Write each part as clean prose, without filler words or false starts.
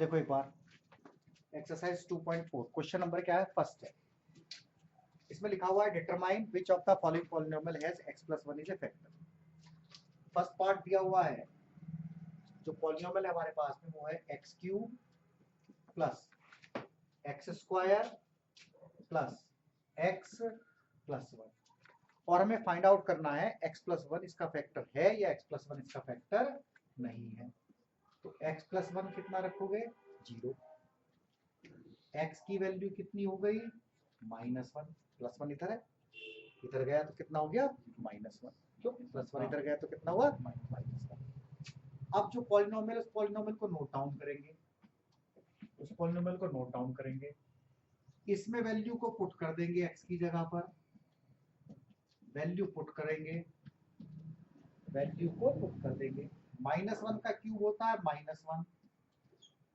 देखो एक बार exercise 2.4 question number क्या है, फर्स्ट है। इसमें लिखा हुआ है determine which of the following polynomial has x plus 1 is a factor. First part दिया हुआ है, जो पॉलिनोमियल है हमारे पास में वो है x cube plus x square plus x plus 1, और हमें फाइंड आउट करना है x प्लस 1 इसका फैक्टर है या x प्लस 1 इसका फैक्टर नहीं है। तो x प्लस 1 कितना रखोगे, 0। x की वैल्यू कितनी हो गई, -1, प्लस 1 इधर है, इधर गया तो कितना हो गया, -1। क्यों, प्लस 1 इधर गया तो कितना हुआ, -1। अब जो पॉलिनोमियल, उस पॉलिनोमियल को नोट डाउन करेंगे, उस पॉलिनोमियल को नोट डाउन करेंगे, इसमें वैल्यू को पुट कर देंगे x की जगह पर, वैल्यू पुट करेंगे, वैल्यू को पुट कर देंगे। -1 का क्यूब होता है -1,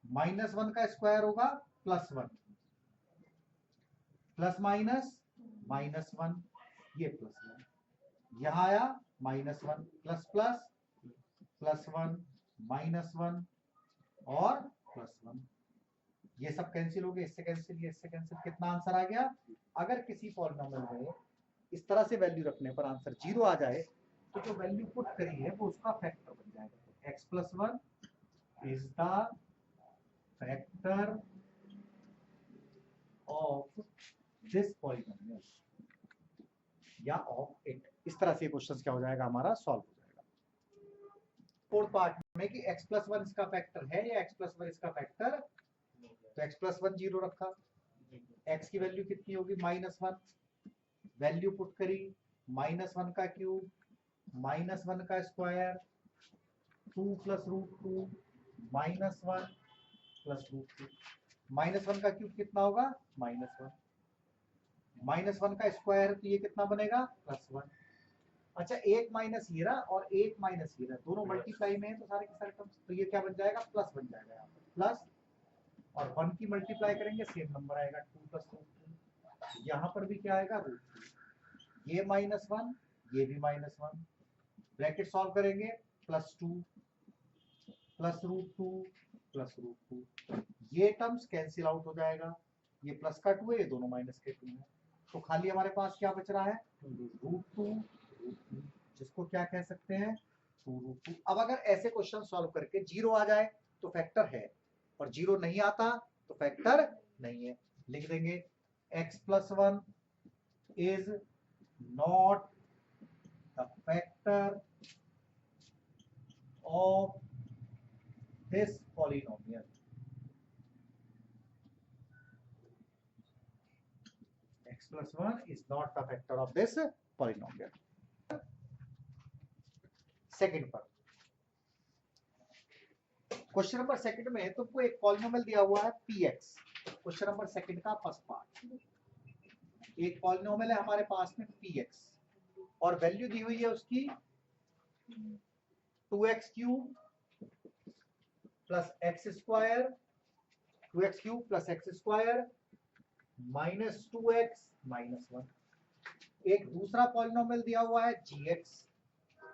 -1 का स्क्वायर होगा +1, प्लस माइनस -1, ये +1, यहां आया -1 प्लस प्लस +1 -1 और +1, ये सब कैंसिल हो गए, इससे कैंसिल, ये इससे कैंसिल, कितना आंसर आ गया। अगर किसी पॉलिनोमियल में इस तरह से वैल्यू रखने पर आंसर 0 आ जाए तो जो वैल्यू पुट करी है वो उसका फैक्टर बन जाएगा। x plus 1 is the factor of this polynomial या ऑफ इट। इस तरह से क्वेश्चन क्या हो जाएगा, हमारा सॉल्व हो जाएगा। फोर्थ पार्ट में कि x प्लस 1 इसका फैक्टर है या x प्लस 1 इसका फैक्टर, तो x प्लस 1 0 रखा, x की वैल्यू कितनी होगी, -1, वैल्यू पुट करी, -1 का क्यूब -1 का स्क्वायर 2 प्लस √2 -1 प्लस √2, -1 का क्यूब कितना होगा, -1, -1 का स्क्वायर तो ये कितना बनेगा, +1। अच्छा, एक माइनस हीरा और एक माइनस हीरा दोनों मल्टीप्लाई में है तो सारे के सारे टर्म्स, तो ये क्या बन जाएगा, प्लस बन जाएगा, यहाँ पर प्लस, और 1 की मल्टीप्लाई करेंगे सेम नंबर आएगा 2 प्लस √2, यहाँ पर भी क्या आएगा, √2, ये -1 ये भी -1, ब्रैकेट सॉल्व करेंगे, +2 प्लस √2 प्लस √2, ये टर्म्स कैंसिल आउट हो जाएगा, ये प्लस का 2 है, ये दोनों माइनस के 2 है, तो खाली हमारे पास क्या बच रहा है, √2, जिसको क्या कह सकते हैं, 2√2। अब अगर ऐसे क्वेश्चन सॉल्व करके 0 आ जाए तो फैक्टर है, और 0 नहीं आता तो फैक्टर नहीं है। लिख देंगे x plus 1 is not the factor of this polynomial. x plus 1 is not the factor of this polynomial. Second पर, क्वेश्चन नंबर सेकंड में तुमको एक पॉलिनोमियल दिया हुआ है px। क्वेश्चन नंबर सेकंड का फर्स्ट पार्ट, एक पॉलिनोमियल है हमारे पास में px और वैल्यू दी हुई है उसकी 2x cube plus x square, 2x cube plus x square -2x -1। एक दूसरा पॉलिनोमियल दिया हुआ है gx,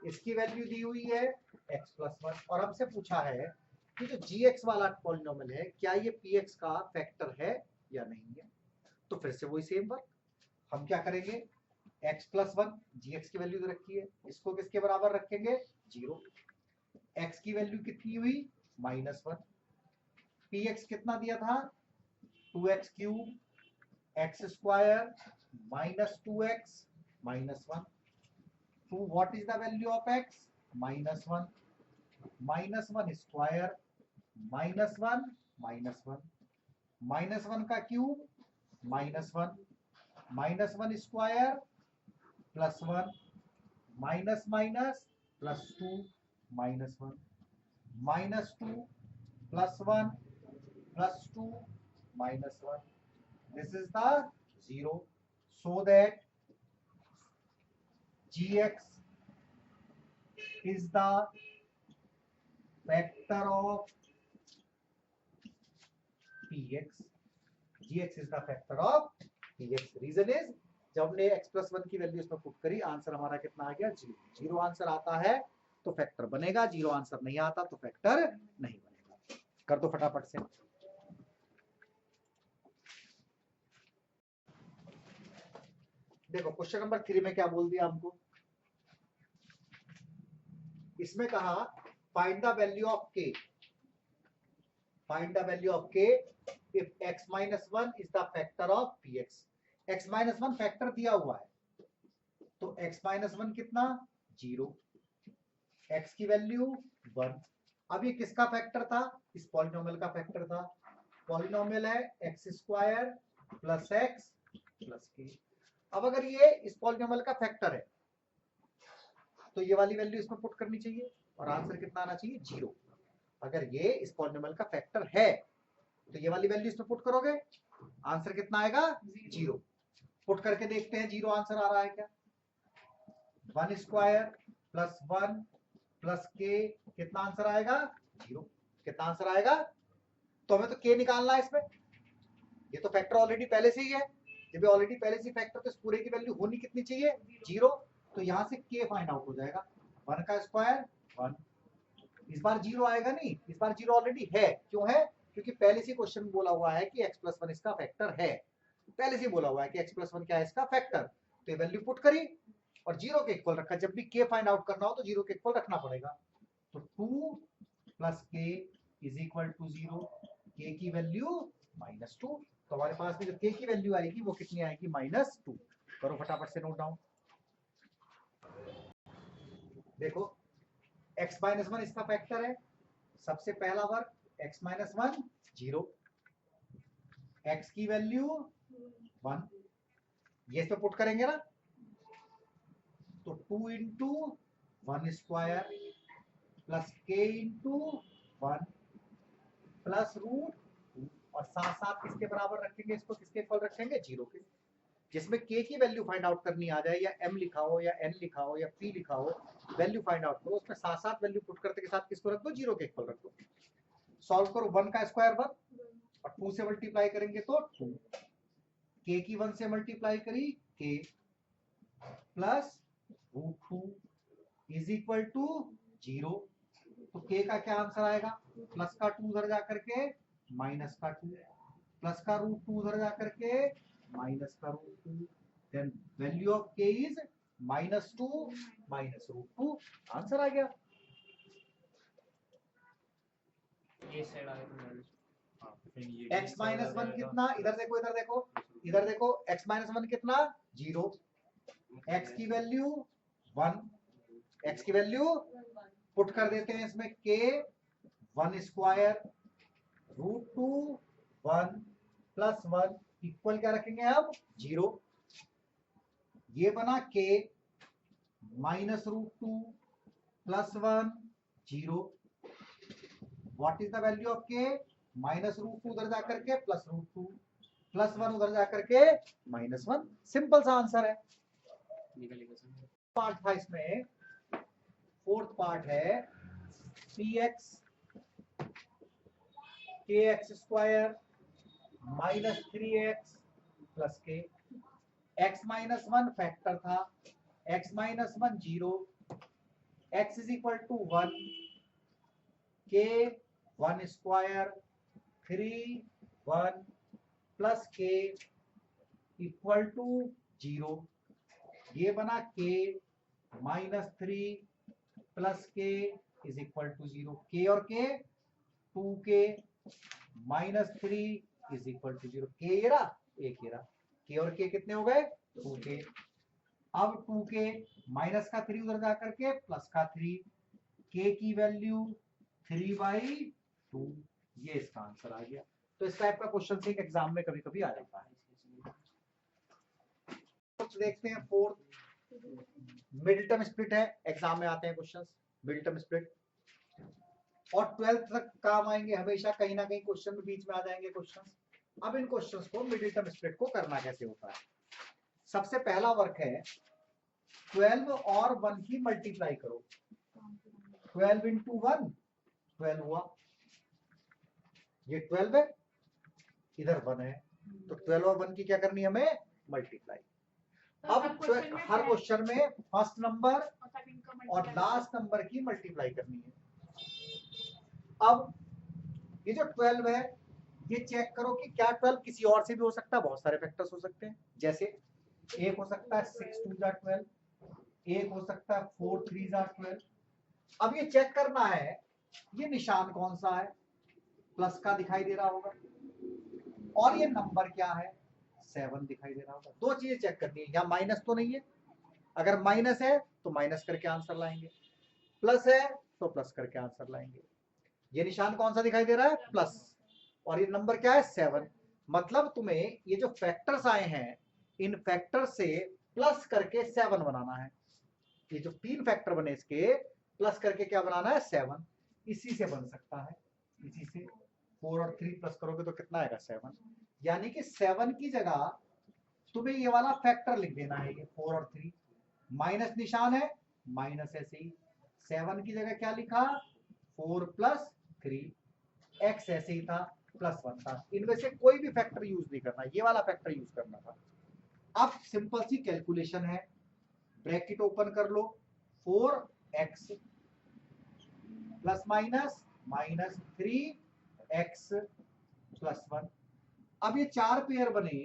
इसकी वैल्यू दी हुई है x प्लस 1, और हमसे पूछा है कि जो gx वाला पॉलिनोमियल है क्या ये px का फैक्टर है या नहीं है। तो फिर से वही सेम वर्क, हम क्या करेंगे, x प्लस 1 gx की वैल्यू रखी है, इसको किसके बराबर रखेंगे, 0, x की वैल्यू कितनी हुई, -1, px कितना दिया था, 2x cube x square -2x -1, तो what is the value of x, -1, -1 square -1 -1 का cube -1 -1 square +1 minus minus +2 -1 -2 +1 +2 -1, this is the 0, so that gx is the factor of px, gx is the factor of px। Reason is जब हमने x plus 1 की value इसमें put करी, answer हमारा कितना आ गया, 0। 0 answer आता है तो फैक्टर बनेगा, 0 आंसर नहीं आता तो फैक्टर नहीं बनेगा। कर दो फटाफट से। देखो क्वेश्चन नंबर 3 में क्या बोल दिया हमको, इसमें कहा फाइंड द वैल्यू ऑफ के, फाइंड द वैल्यू ऑफ के if x minus 1 is the factor of px। x minus 1 factor दिया हुआ है, तो x minus 1 कितना 0, x की वैल्यू 1। अब ये किसका फैक्टर था, इस पॉलिनोमियल का फैक्टर था। पॉलिनोमियल है x square plus x plus के। अब अगर ये इस पॉलिनोमियल का फैक्टर है तो ये वाली वैल्यू इसमें पुट करनी चाहिए और आंसर कितना आना चाहिए 0। अगर ये इस पॉलिनोमियल का फैक्टर है तो ये वाली वैल्यू इसमें पुट करोगे, आंसर कितना आएगा 0। पुट करके देखते हैं 0 आंसर आ रहा है क्या। 1 स्क्वायर प्लस 1 प्लस के, कितना आंसर आएगा 0। कितना आंसर आएगा, तो हमें तो के निकालना है इसमें, ये तो फैक्टर ऑलरेडी पहले से ही है। जब ऑलरेडी पहले से फैक्टर, तो इस पूरे की वैल्यू होनी कितनी चाहिए 0। तो यहां से के फाइंड आउट हो जाएगा, 1 का स्क्वायर 1। इस बार 0 आएगा नहीं, इस बार 0 ऑलरेडी है। क्यों है, क्योंकि पहले से क्वेश्चन बोला हुआ है कि x + 1 इसका फैक्टर है। पहले से बोला हुआ है कि x + 1 क्या है इसका फैक्टर, तो ये वैल्यू पुट करी और 0 के इक्वल रखा। जब भी k फाइंड आउट करना हो तो 0 के इक्वल रखना पड़ेगा। तो 2 + k = 0, k की वैल्यू -2। तो हमारे पास में जो k की वैल्यू आएगी वो कितनी आएगी -2। करो फटाफट से नोट डाउन। देखो x - 1 इसका फैक्टर है, सबसे पहला वर्ग x - 1 0, x की वैल्यू 1, ये इसमें पुट करेंगे ना, तो 2 × 1 स्क्वायर प्लस k × 1 प्लस √2, और साथ साथ किसके बराबर रखेंगे इसको, किसके इक्वल रखेंगे 0 के। जिसमें k की वैल्यू फाइंड आउट करनी आ जाए, या m लिखा हो या n लिखा हो या p लिखा हो, वैल्यू फाइंड आउट करो, उसमें साथ साथ वैल्यू पुट करते के साथ किसको रख दो 0 के इक्वल रख दो। सॉल्व करो, 1 का स्क्वायर 1 और 2 से मल्टीप्लाई करेंगे तो 2, k की 1 से मल्टीप्लाई करी k प्लस √2 = 0। तो k का क्या आंसर आएगा, प्लस का 2 उधर जाकर के माइनस का 2, प्लस का √2 उधर जाकर के माइनस का √2, then value of k is -2 minus √2, answer आ गया। ये साइड आ गया x - 1 कितना, इधर देखो इधर देखो इधर देखो, x - 1 कितना 0, x की वैल्यू 1, x की वैल्यू पुट कर देते हैं इसमें k 1 स्क्वायर √2 1 प्लस 1 इक्वल क्या रखेंगे अब 0। ये बना k -√2 plus 1 0। What is the value of k, -√2 उधर जाकर के प्लस √2 प्लस 1 उधर जाकर के -1। सिंपल सा आंसर है। पार्ट था इसमें, फोर्थ पार्ट है px kx square -3x plus k। x - 1 factor था, x - 1 0, x = 1, k 1 square 3 1 plus k = 0। ये बना k -3 प्लस k = 0। k और k 2k -3 = 0। k ये रहा, एक ये रहा, k और k कितने हो गए 2k। अब 2k माइनस का 3 उधर जाकर के प्लस का 3, k की वैल्यू 3/2, ये इसका आंसर आ गया। तो इस टाइप का क्वेश्चन से एग्जाम में कभी कभी आ जाता है। देखते हैं फोर्थ, मिडिल टर्म स्प्लिट है, एग्जाम में आते हैं क्वेश्चंस मिडिल टर्म स्प्लिट, और 12th तक काम आएंगे हमेशा, कहीं ना कहीं क्वेश्चन में बीच में आ जाएंगे क्वेश्चंस। अब इन क्वेश्चंस को मिडिल टर्म स्प्लिट को करना कैसे होता है। सबसे पहला वर्क है 12 और 1 की मल्टीप्लाई करो, 12 × 1 12 हुआ, ये 12 है, इधर 1 है, तो 12 और 1 की क्या करनी है हमें मल्टीप्लाई। अब हर क्वेश्चन में फर्स्ट नंबर और लास्ट नंबर की मल्टीप्लाई करनी है। अब ये जो 12 है ये चेक करो कि क्या 12 किसी और से भी हो सकता है, बहुत सारे फैक्टर्स हो सकते हैं। जैसे एक हो सकता है 6 2 जा 12, एक हो सकता है 4 3 जा 12। अब ये चेक करना है ये निशान कौन सा है, प्लस का दिखाई दे रहा होगा, और ये नंबर क्या है 7 दिखाई दे रहा होगा। दो चीजें चेक करनी है, यहाँ माइनस तो नहीं है, अगर माइनस है तो माइनस करके आंसर लाएंगे, प्लस है तो प्लस करके आंसर लाएंगे। ये निशान कौन सा दिखाई दे रहा है प्लस, और ये नंबर क्या है 7। मतलब तुम्हें ये जो फैक्टर्स आए हैं इन फैक्टर से प्लस करके 7 बनाना है। ये जो 3 फैक्टर बने इसके प्लस करके क्या बनाना है 7। इसी से बन सकता है, इसी से 4 और 3 प्लस करोगे तो कितना आएगा 7। यानी कि 7 की जगह तुम्हें ये वाला फैक्टर लिख देना है, ये 4 और 3। माइनस निशान है माइनस ऐसे ही, 7 की जगह क्या लिखा 4 प्लस 3, एक्स ऐसे ही था प्लस 1 था। इनमें से कोई भी फैक्टर यूज नहीं करना, ये वाला फैक्टर यूज करना था। अब सिंपल सी कैलकुलेशन है, ब्रैकेट ओपन कर लो, 4x plus minus minus 3x plus 1। अब ये 4 पेयर बने,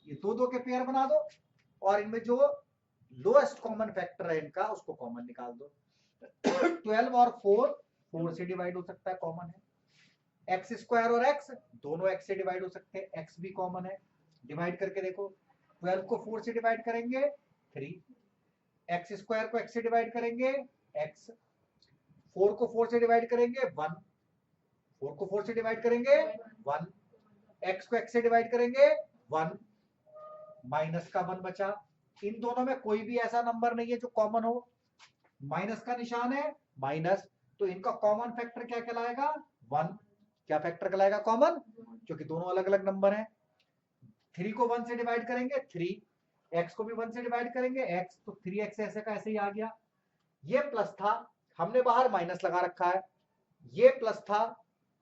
ये दो दो के पेयर बना दो, और इनमें जो लोएस्ट कॉमन फैक्टर है इनका उसको कॉमन निकाल दो। 12 और 4 से डिवाइड हो सकता है, कॉमन है। एक्स स्क्वायर और एक्स दोनों एक्स से डिवाइड हो सकते हैं, एक्स भी कॉमन है। डिवाइड करके देखो, 12 को 4 से डिवाइड करेंगे 3, एक्स स्क्वायर को एक्स से डिवाइड करेंगे एक्स, 4 को 4 से डिवाइड करेंगे 1, 4 को 4 से डिवाइड करेंगे 1, एक्स को एक्स से डिवाइड करेंगे 1, माइनस का 1 बचा। इन दोनों में कोई भी ऐसा नंबर नहीं है जो कॉमन हो, माइनस का निशान है माइनस, तो इनका कॉमन फैक्टर क्या कहलाएगा 1। क्या फैक्टर कहलाएगा कॉमन, क्योंकि दोनों अलग अलग नंबर हैं। 3 को 1 से डिवाइड करेंगे 3, x को भी 1 से डिवाइड करेंगे x, तो 3x ऐसे का ऐसे ही आ गया। ये प्लस था, हमने बाहर माइनस लगा रखा है, ये प्लस था,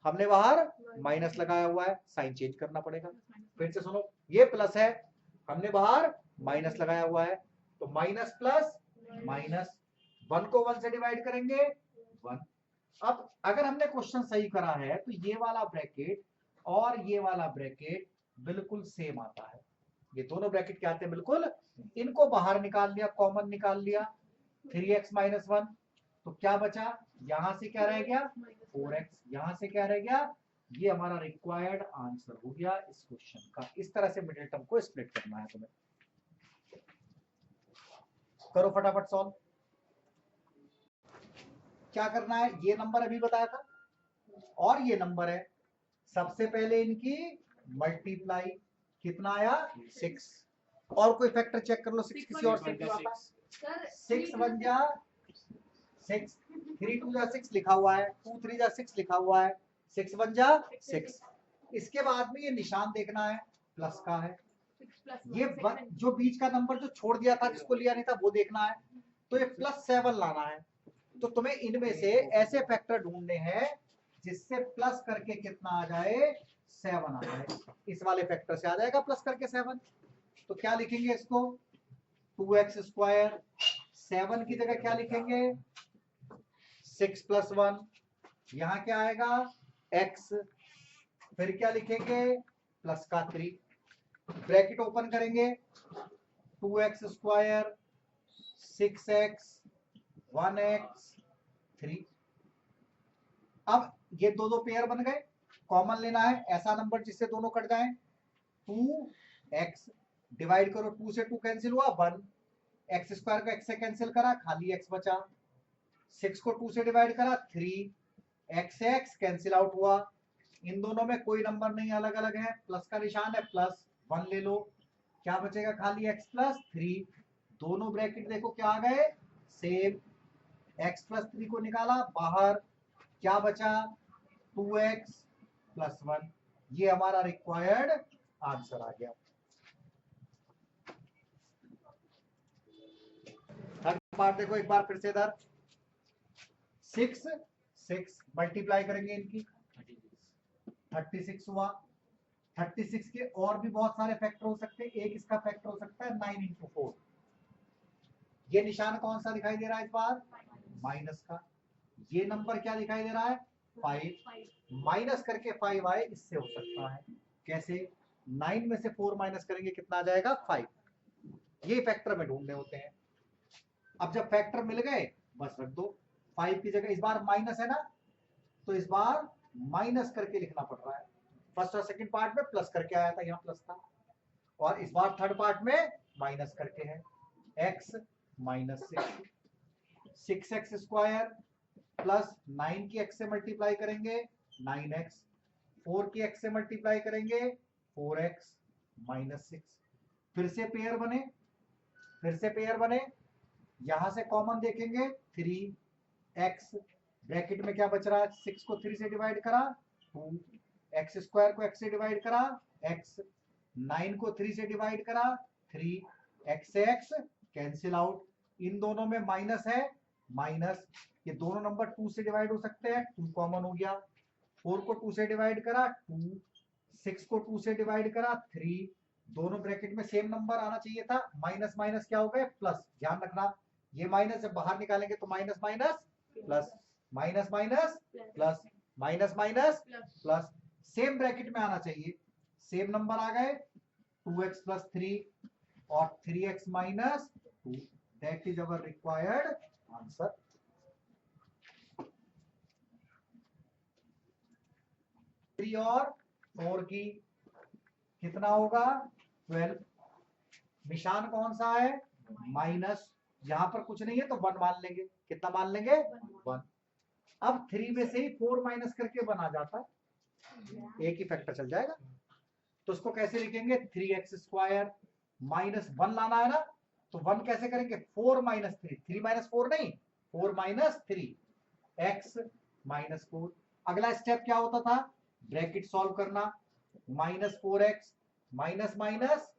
हमने बाहर माइनस लगाया हुआ है, साइन चेंज करना पड़ेगा। फिर से सुनो, ये प्लस है, हमने बाहर माइनस लगाया हुआ है, तो माइनस प्लस माइनस, 1 को 1 से डिवाइड करेंगे 1। अब अगर हमने क्वेश्चन सही करा है तो ये वाला ब्रैकेट और ये वाला ब्रैकेट बिल्कुल सेम आता है। ये दोनों ब्रैकेट क्या आते हैं बिल्कुल, इनको बाहर निकाल लिया, कॉमन निकाल लिया, 3x माइनस 1, तो क्या बचा, यहां से क्या रह गया 4x, यहां से क्या रह गया, ये हमारा रिक्वायर्ड आंसर हो गया इस क्वेश्चन का। इस तरह से मिडिल टर्म को स्प्लिट करना है तुम्हें। करो फटाफट सॉल्व। क्या करना है, ये नंबर अभी बताया था और ये नंबर है, सबसे पहले इनकी मल्टीप्लाई, कितना आया 6, और कोई फैक्टर चेक कर लो 6 किसी और से क्यों आता, 6 1 जा 6, 3 2 जा 6 लिखा हुआ है, 2 3 जा 6 लिखा हुआ है, 6 1 जा 6। इसके बाद में ये निशान देखना है प्लस का है, ये जो बीच का नंबर जो छोड़ दिया था जिसको लिया नहीं था वो देखना है, तो ये +7 लाना है। तो तुम्हें इनमें से ऐसे फैक्टर ढूंढने हैं जिससे प्लस करके कितना आ जाए 7 आ जाए। इस वाले फैक्टर से आ जाएगा प्लस करके 7, तो क्या लिखेंगे इसको 2x स्क्वायर, 7 की जगह क्या लिखेंगे 6 + 1, यहां क्या आएगा x, फिर क्या लिखेंगे प्लस का 3, ब्रैकेट ओपन करेंगे 2x स्क्वायर 6x 1x 3। अब ये दो दो पेयर बन गए, कॉमन लेना है ऐसा नंबर जिससे दोनों कट जाएं, 2x डिवाइड करो, 2 से 2 कैंसिल हुआ 1, एक्स स्क्वायर को x से कैंसिल करा खाली x बचा, 6 को 2 से डिवाइड करा 3, x से x कैंसिल आउट हुआ, इन दोनों में कोई नंबर नहीं अलग अलग है, प्लस का निशान है प्लस 1 ले लो, क्या बचेगा खाली x + 3, दोनों ब्रैकेट देखो क्या आ गए सेम, x + 3 को निकाला बाहर, क्या बचा 2x + 1, ये हमारा रिक्वायर्ड आंसर आ गया। थर्ड पार्ट देखो एक बार फिर से इधर, 6 6 मल्टीप्लाई करेंगे इनकी 36 हुआ, 36 के और भी बहुत सारे फैक्टर हो सकते हैं, एक इसका फैक्टर हो सकता है 9 × 4। ये निशान कौन सा दिखाई दे रहा है इस बार माइनस का, ये नंबर क्या दिखाई दे रहा है 5 माइनस करके 5 आए, इससे हो सकता है। कैसे? 9 में से 4 माइनस करेंगे कितना आ जाएगा? 5। ये फैक्टर में ढूंढने होते हैं। अब जब फैक्टर मिल गए बस रख दो। 5 की जगह इस बार माइनस है ना, तो इस बार माइनस करके लिखना पड़ रहा है। फर्स्ट और सेकंड पार्ट में प्लस करके आया था, यहाँ प्लस था, और इस बार थर्ड पार्ट में माइनस करके है। x minus 6x square plus 9 की x से मल्टीप्लाई करेंगे 9x, 4 की x से मल्टीप्लाई करेंगे 4x माइनस 6। फिर से पेयर बने, यहां से कॉमन देखेंगे 3x, ब्रैकेट में क्या बच रहा है? 6 को 3 से डिवाइड करा 2, x स्क्वायर को x से डिवाइड करा x, 9 को 3 से डिवाइड करा 3, x से x कैंसिल आउट, इन दोनों में माइनस है, माइनस, ये दोनों नंबर 2 से डिवाइड हो सकते हैं, 2 कॉमन हो गया। 4 को 2 से डिवाइड करा 2, 6 को 2 से डिवाइड करा 3, दोनों ब्रैकेट में सेम नंबर आना चाहिए था, माइनस माइनस क्या हो गए? प्लस। ध्यान रखना, ये माइनस जब बाहर निकालेंगे तो minus minus plus, minus minus plus, minus minus plus, same bracket में आना चाहिए, सेम नंबर आ गए 2x प्लस 3 और 3x minus 2, that is our required answer. Three और 4 की कितना होगा? 12। निशान कौन सा है? माइनस, यहां पर कुछ नहीं है तो 1 मान लेंगे। कितना मान लेंगे? 1। अब 3 में से ही 4 माइनस करके 1 आ जाता है, एक ही फैक्टर चल जाएगा। तो उसको कैसे लिखेंगे? 3x स्क्वायर माइनस 1 लाना है ना, तो 1 कैसे करेंगे? 4 माइनस 3, 3 माइनस 4 नहीं, 4 माइनस 3, x माइनस 4। अगला स्टेप क्या होता था? ब्रैकेट सॉल्व करना, minus 4x minus minus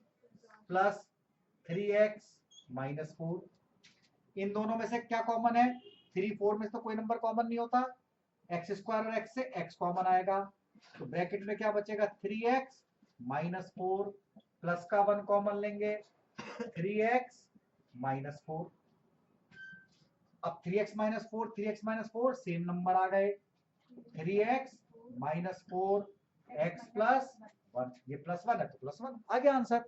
plus 3x minus 4। इन दोनों में से क्या कॉमन है? 3 4 में से तो कोई नंबर कॉमन नहीं होता, x स्क्वायर और x से x कॉमन आएगा, तो ब्रैकेट में क्या बचेगा? 3x माइनस 4 प्लस का 1 कॉमन लेंगे 3x माइनस 4। अब 3x minus 4 3x minus 4 same number आ गए, 3x माइनस 4 x प्लस 1, ये प्लस 1 है तो प्लस 1 आ गया आंसर।